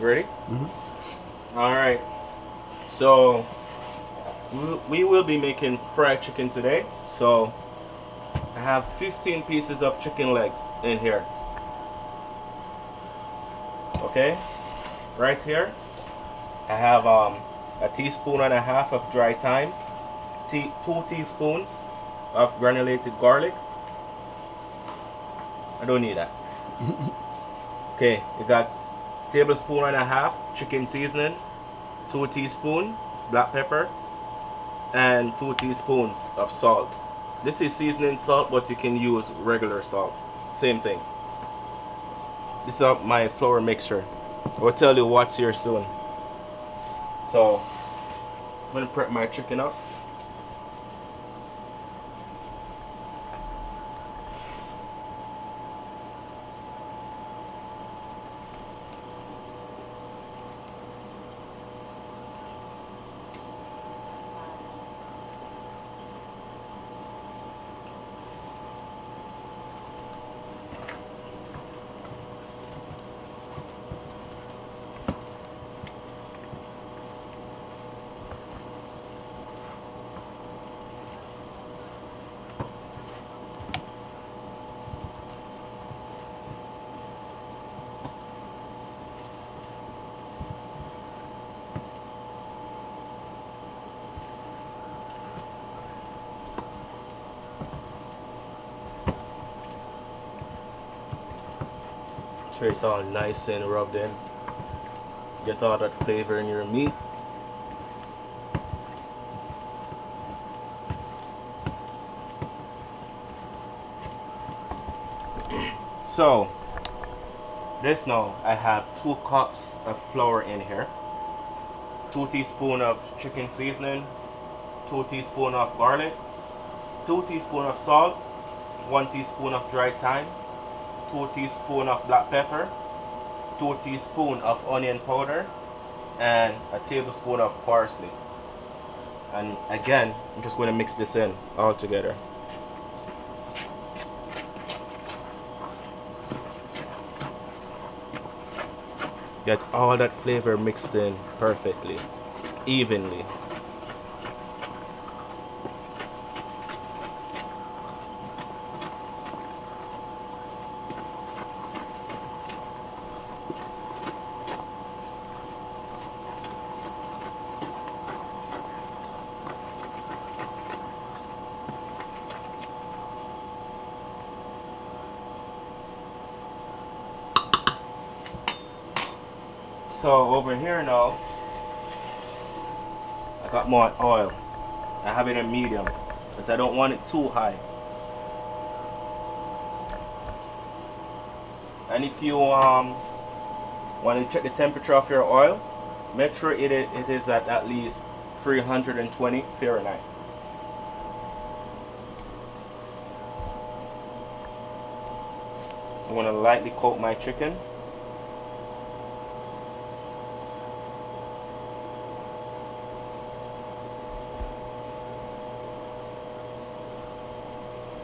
Ready? Hmm. All right. So we will be making fried chicken today. So I have 15 pieces of chicken legs in here. Okay. Right here, I have a teaspoon and a half of dry thyme, 2 teaspoons of granulated garlic. I don't need that. Okay, you got tablespoon and a half chicken seasoning, 2 teaspoon black pepper, and 2 teaspoons of salt. This is seasoning salt, but you can use regular salt. Same thing. This is my flour mixture. I will tell you what's here soon. So I'm gonna prep my chicken up. Sure it's all nice and rubbed in. Get all that flavor in your meat. So this now I have 2 cups of flour in here, 2 teaspoon of chicken seasoning, 2 teaspoon of garlic, 2 teaspoon of salt, 1 teaspoon of dry thyme, 2 teaspoon of black pepper, 2 teaspoon of onion powder, and a tablespoon of parsley. And again, I'm just going to mix this in all together. Get all that flavor mixed in perfectly, evenly. So over here now, I got more oil. I have it in medium because I don't want it too high. And if you want to check the temperature of your oil, make sure it is at least 320 Fahrenheit. I'm going to lightly coat my chicken.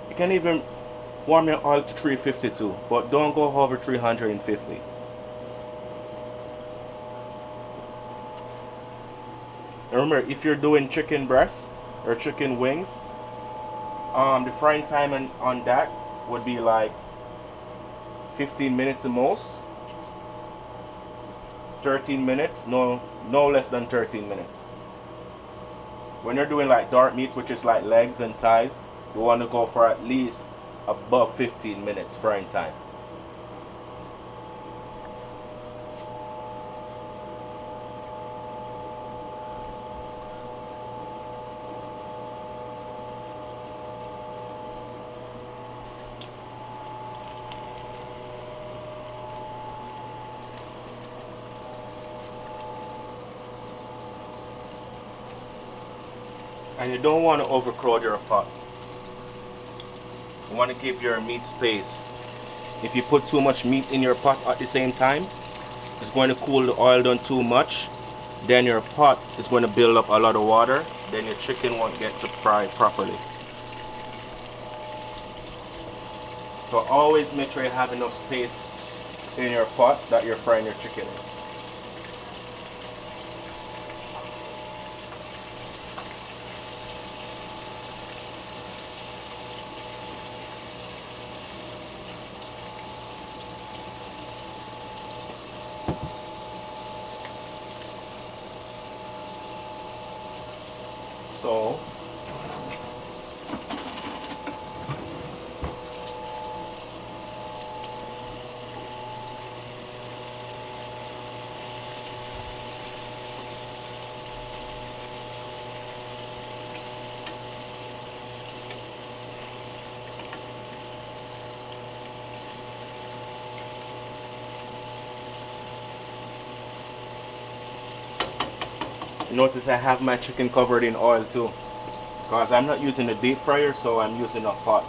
You can even warm your oil to 352, but don't go over 350. And remember, if you're doing chicken breasts or chicken wings, the frying time on that would be like 15 minutes the most. 13 minutes, no less than 13 minutes. When you're doing like dark meat, which is like legs and thighs, you want to go for at least above 15 minutes frying time. And you don't want to overcrowd your pot. You want to give your meat space. If you put too much meat in your pot at the same time, it's going to cool the oil down too much. Then your pot is going to build up a lot of water. Then your chicken won't get to fry properly. So always make sure you have enough space in your pot that you're frying your chicken in. So notice I have my chicken covered in oil too, because I'm not using a deep fryer, so I'm using a pot.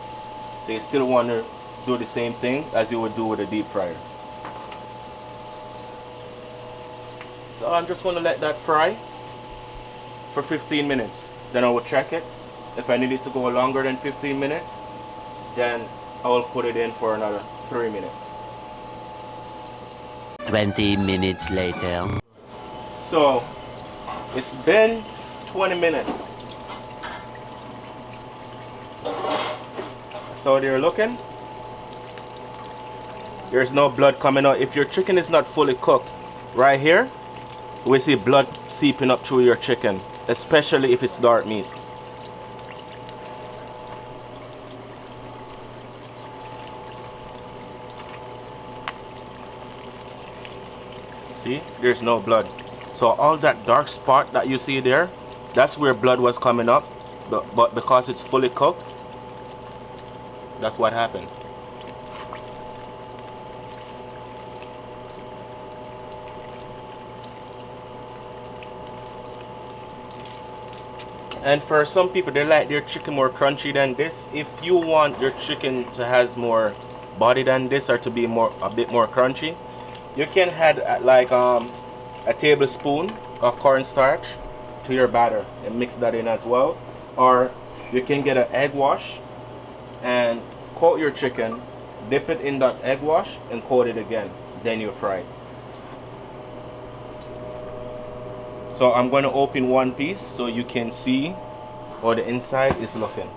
So you still want to do the same thing as you would do with a deep fryer. So I'm just going to let that fry for 15 minutes. Then I will check it. If I need it to go longer than 15 minutes, then I will put it in for another 3 minutes. 20 minutes later. So it's been 20 minutes. So they're looking. There's no blood coming out. If your chicken is not fully cooked, right here, we see blood seeping up through your chicken, especially if it's dark meat. See, there's no blood. So all that dark spot that you see there, that's where blood was coming up, but because it's fully cooked, that's what happened. And for some people, they like their chicken more crunchy than this. If you want your chicken to has more body than this, or to be a bit more crunchy, you can add like a tablespoon of cornstarch to your batter and mix that in as well. Or you can get an egg wash and coat your chicken, dip it in that egg wash and coat it again, then you fry it. So I'm going to open one piece so you can see how the inside is looking.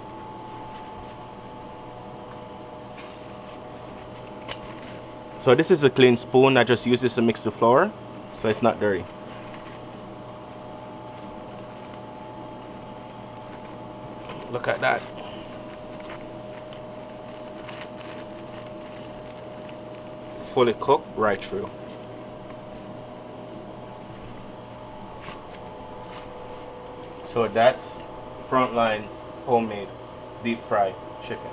So this is a clean spoon. I just use this to mix the flour, so it's not dirty. Look at that. Fully cooked right through. So that's Frontline's homemade deep fried chicken.